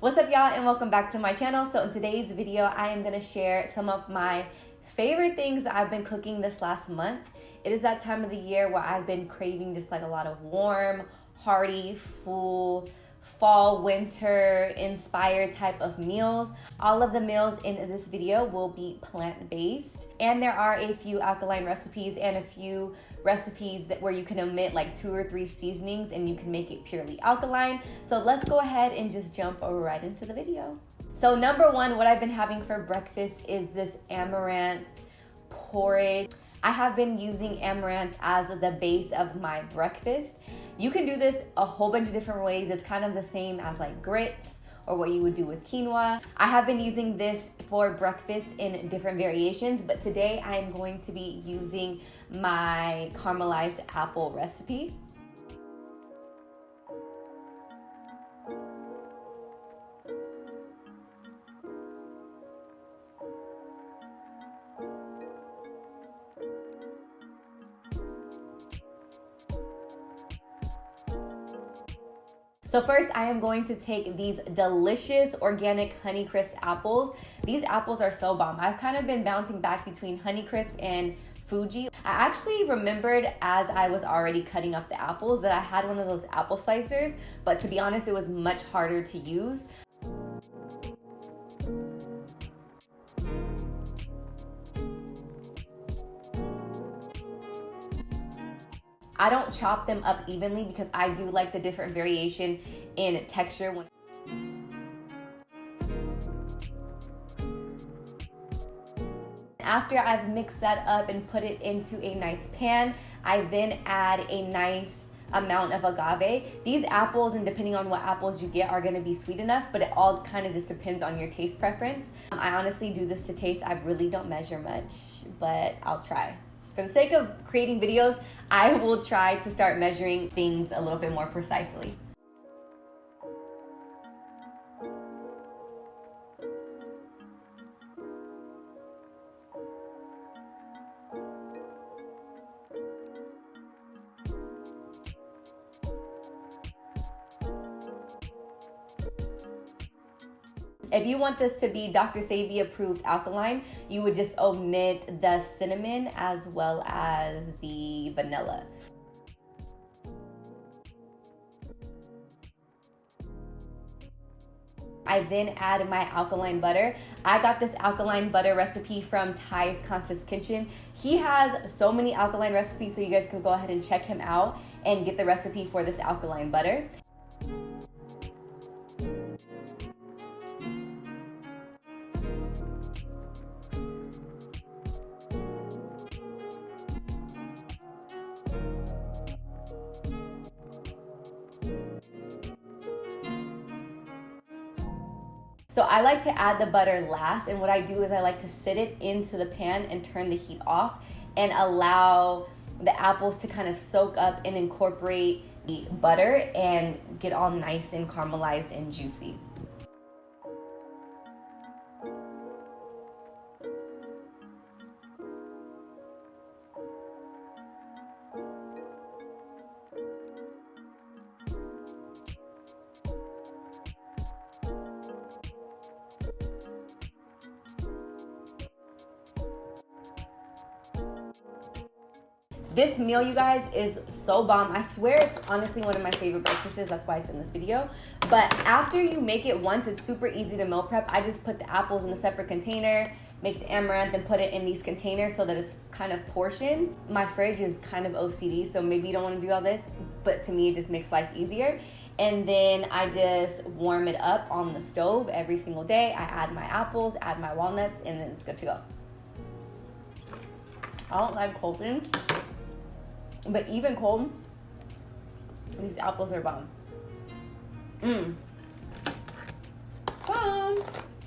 What's up, y'all, and welcome back to my channel. So in today's video, I am going to share some of my favorite things that I've been cooking this last month. It is that time of the year where I've been craving just like a lot of warm, hearty, full, fall, winter inspired type of meals. All of the meals in this video will be plant-based, and there are a few alkaline recipes and a few recipes where you can omit like 2 or 3 seasonings and you can make it purely alkaline. So let's go ahead and just jump right into the video. So number one, what I've been having for breakfast is this amaranth porridge. I have been using amaranth as the base of my breakfast. You can do this a whole bunch of different ways. It's kind of the same as like grits or what you would do with quinoa. I have been using this for breakfast in different variations, but today I'm going to be using my caramelized apple recipe. So first, I am going to take these delicious organic Honeycrisp apples. These apples are so bomb. I've kind of been bouncing back between Honeycrisp and Fuji. I actually remembered as I was already cutting up the apples that I had one of those apple slicers, but to be honest, it was much harder to use. I don't chop them up evenly because I do like the different variation in texture. After I've mixed that up and put it into a nice pan, I then add a nice amount of agave. These apples, and depending on what apples you get, are going to be sweet enough, but it all kind of just depends on your taste preference. I honestly do this to taste. I really don't measure much, but I'll try. For the sake of creating videos, I will try to start measuring things a little bit more precisely. If you want this to be Dr. Sebi approved alkaline, you would just omit the cinnamon as well as the vanilla. I then add my alkaline butter. I got this alkaline butter recipe from Ty's Conscious Kitchen. He has so many alkaline recipes, so you guys can go ahead and check him out and get the recipe for this alkaline butter. So I like to add the butter last, and what I do is I like to sit it into the pan and turn the heat off and allow the apples to kind of soak up and incorporate the butter and get all nice and caramelized and juicy. This meal, you guys, is so bomb. I swear it's honestly one of my favorite breakfasts. That's why it's in this video. But after you make it once, it's super easy to meal prep. I just put the apples in a separate container, make the amaranth, and put it in these containers so that it's kind of portions. My fridge is kind of OCD, so maybe you don't want to do all this, but to me, it just makes life easier. And then I just warm it up on the stove every single day. I add my apples, add my walnuts, and then it's good to go. I don't like cold things, but even cold, these apples are bomb. In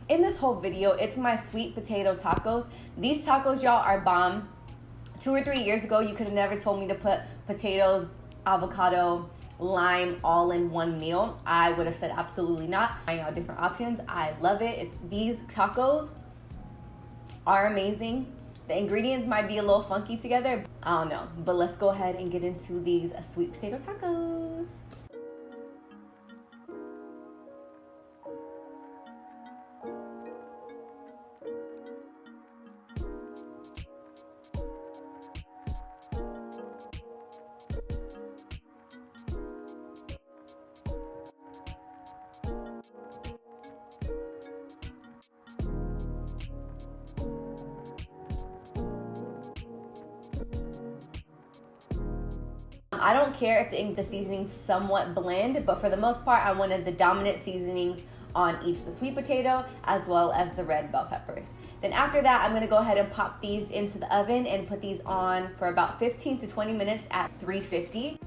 this whole video, it's my sweet potato tacos. These tacos, y'all, are bomb. 2 or 3 years ago, you could have never told me to put potatoes, avocado, lime all in one meal. I would have said absolutely not. Trying out different options. I love it. These tacos are amazing. The ingredients might be a little funky together. I don't know, but let's go ahead and get into these sweet potato tacos. I don't care if the seasonings somewhat blend, but for the most part, I wanted the dominant seasonings on each the sweet potato as well as the red bell peppers. Then after that, I'm gonna go ahead and pop these into the oven and put these on for about 15 to 20 minutes at 350.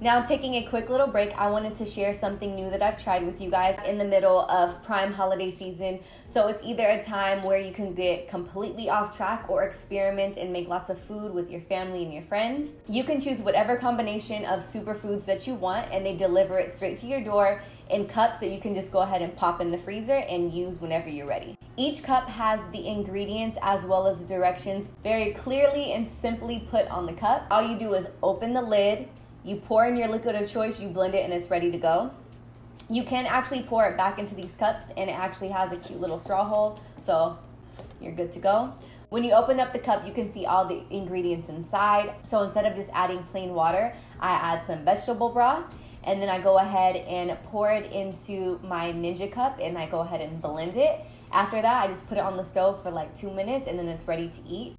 Now, taking a quick little break, I wanted to share something new that I've tried with you guys in the middle of prime holiday season. So it's either a time where you can get completely off track or experiment and make lots of food with your family and your friends. You can choose whatever combination of superfoods that you want, and they deliver it straight to your door in cups that you can just go ahead and pop in the freezer and use whenever you're ready. Each cup has the ingredients as well as the directions very clearly and simply put on the cup. All you do is open the lid, you pour in your liquid of choice, you blend it, and it's ready to go. You can actually pour it back into these cups, and it actually has a cute little straw hole, so you're good to go. When you open up the cup, you can see all the ingredients inside. So instead of just adding plain water, I add some vegetable broth, and then I go ahead and pour it into my Ninja cup, and I go ahead and blend it. After that, I just put it on the stove for like 2 minutes, and then it's ready to eat.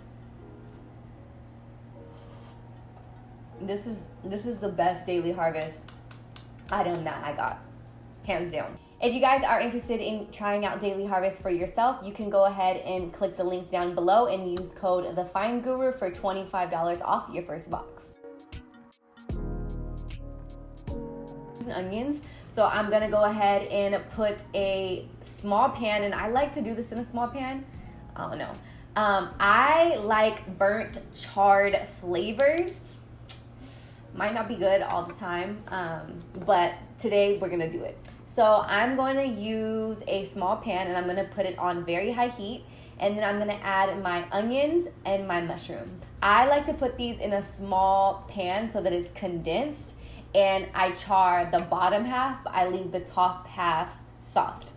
This is the best Daily Harvest item that I got, hands down. If you guys are interested in trying out Daily Harvest for yourself, you can go ahead and click the link down below and use code TheFineGuru for $25 off your first box. Onions. So I'm gonna go ahead and put a small pan, and I like to do this in a small pan. I don't know. I like burnt charred flavors. Might not be good all the time, but today we're gonna do it. So I'm going to use a small pan, and I'm gonna put it on very high heat, and then I'm gonna add my onions and my mushrooms. I like to put these in a small pan so that it's condensed, and I char the bottom half, but I leave the top half soft.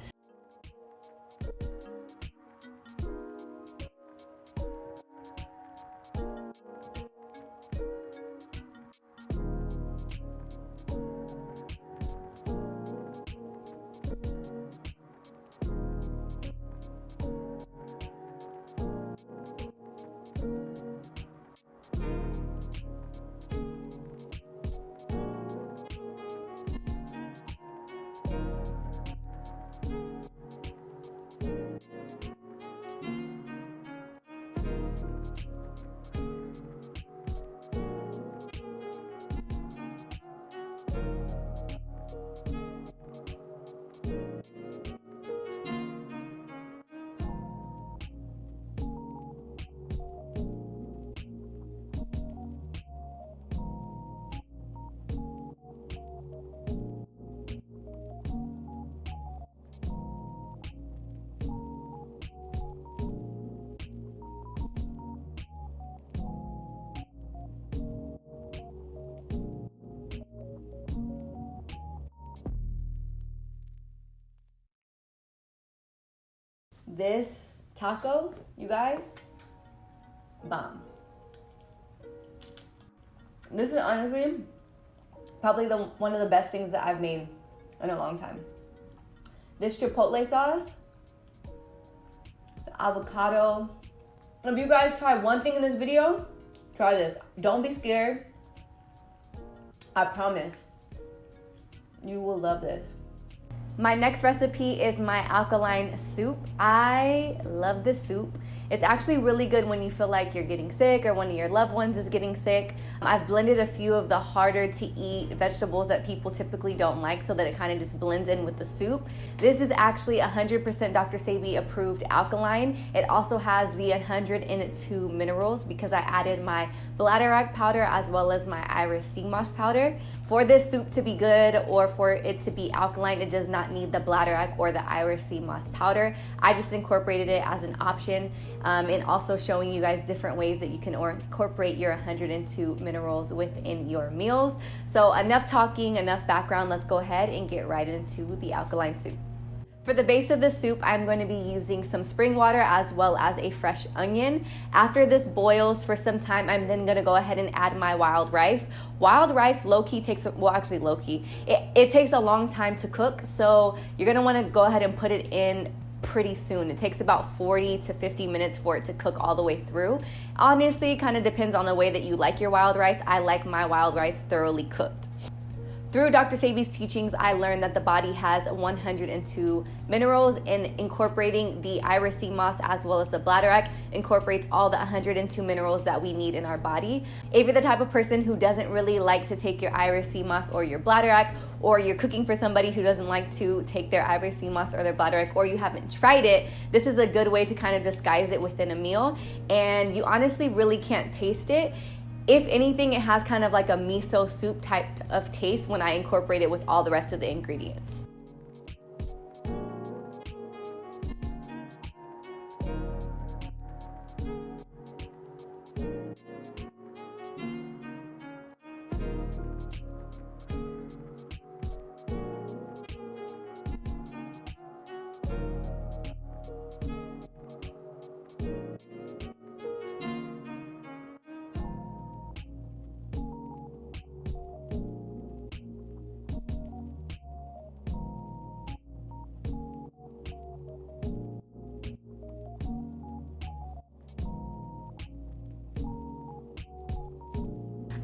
This taco, you guys, bomb. This is honestly probably one of the best things that I've made in a long time. This chipotle sauce, the avocado. If you guys try one thing in this video, try this. Don't be scared. I promise you will love this. My next recipe is my alkaline soup. I love this soup. It's actually really good when you feel like you're getting sick or one of your loved ones is getting sick. I've blended a few of the harder to eat vegetables that people typically don't like so that it kind of just blends in with the soup. This is actually 100% Dr. Sebi approved alkaline. It also has the 102 minerals because I added my bladder powder as well as my iris sea moss powder. For this soup to be good or for it to be alkaline, it does not need the bladder or the iris sea moss powder. I just incorporated it as an option and also showing you guys different ways that you can incorporate your 102 minerals within your meals. So enough talking, enough background. Let's go ahead and get right into the alkaline soup. For the base of the soup, I'm going to be using some spring water as well as a fresh onion. After this boils for some time, I'm then going to go ahead and add my wild rice. Wild rice low-key takes, well actually low-key, it takes a long time to cook, so you're going to want to go ahead and put it in pretty soon. It takes about 40 to 50 minutes for it to cook all the way through. Honestly, it kind of depends on the way that you like your wild rice. I like my wild rice thoroughly cooked. Through Dr. Sebi's teachings, I learned that the body has 102 minerals, and incorporating the iris sea moss as well as the bladder incorporates all the 102 minerals that we need in our body. If you're the type of person who doesn't really like to take your iris sea moss or your bladder, or you're cooking for somebody who doesn't like to take their iris sea moss or their bladder, or you haven't tried it, this is a good way to kind of disguise it within a meal, and you honestly really can't taste it. If anything, it has kind of like a miso soup type of taste when I incorporate it with all the rest of the ingredients.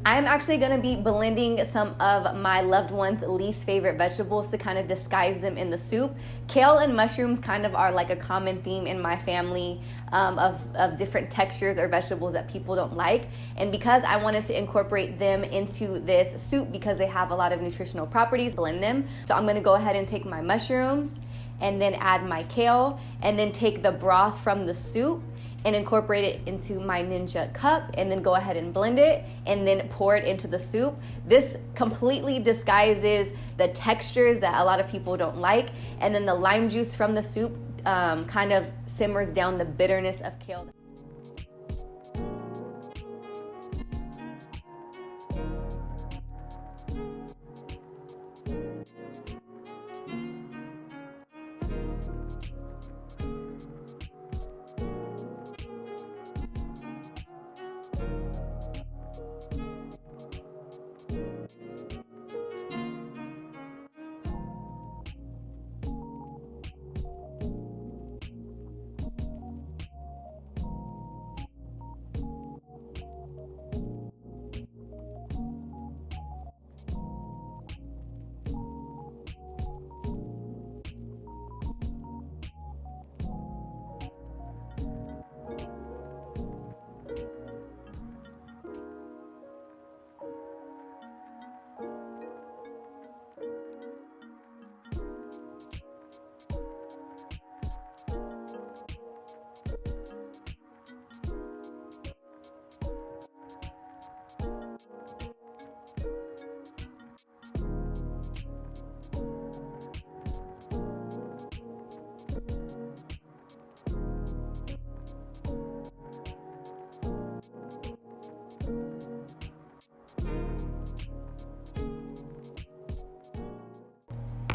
I'm actually going to be blending some of my loved ones' least favorite vegetables to kind of disguise them in the soup. Kale and mushrooms kind of are like a common theme in my family of different textures or vegetables that people don't like. And because I wanted to incorporate them into this soup because they have a lot of nutritional properties, blend them. So I'm going to go ahead and take my mushrooms and then add my kale and then take the broth from the soup and incorporate it into my Ninja cup and then go ahead and blend it and then pour it into the soup. This completely disguises the textures that a lot of people don't like, and then the lime juice from the soup kind of simmers down the bitterness of kale.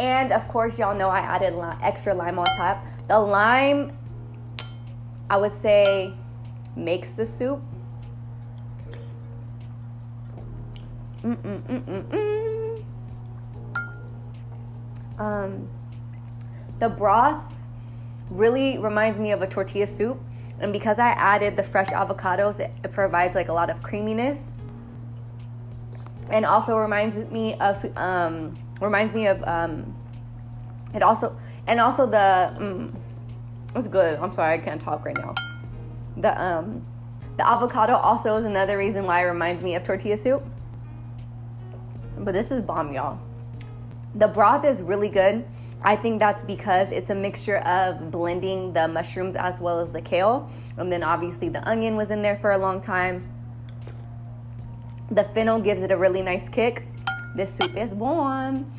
And of course, y'all know I added extra lime on top. The lime, I would say, makes the soup. The broth really reminds me of a tortilla soup, and because I added the fresh avocados, it provides like a lot of creaminess, and also reminds me of it's good. I'm sorry, I can't talk right now. The avocado also is another reason why it reminds me of tortilla soup. But this is bomb, y'all. The broth is really good. I think that's because it's a mixture of blending the mushrooms as well as the kale. And then obviously the onion was in there for a long time. The fennel gives it a really nice kick. This soup is bomb.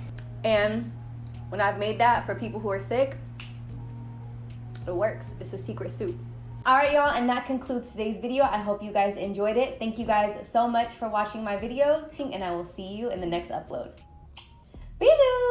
And when I've made that for people who are sick, it works. It's a secret soup. All right, y'all, and that concludes today's video. I hope you guys enjoyed it. Thank you guys so much for watching my videos, and I will see you in the next upload. Bisous!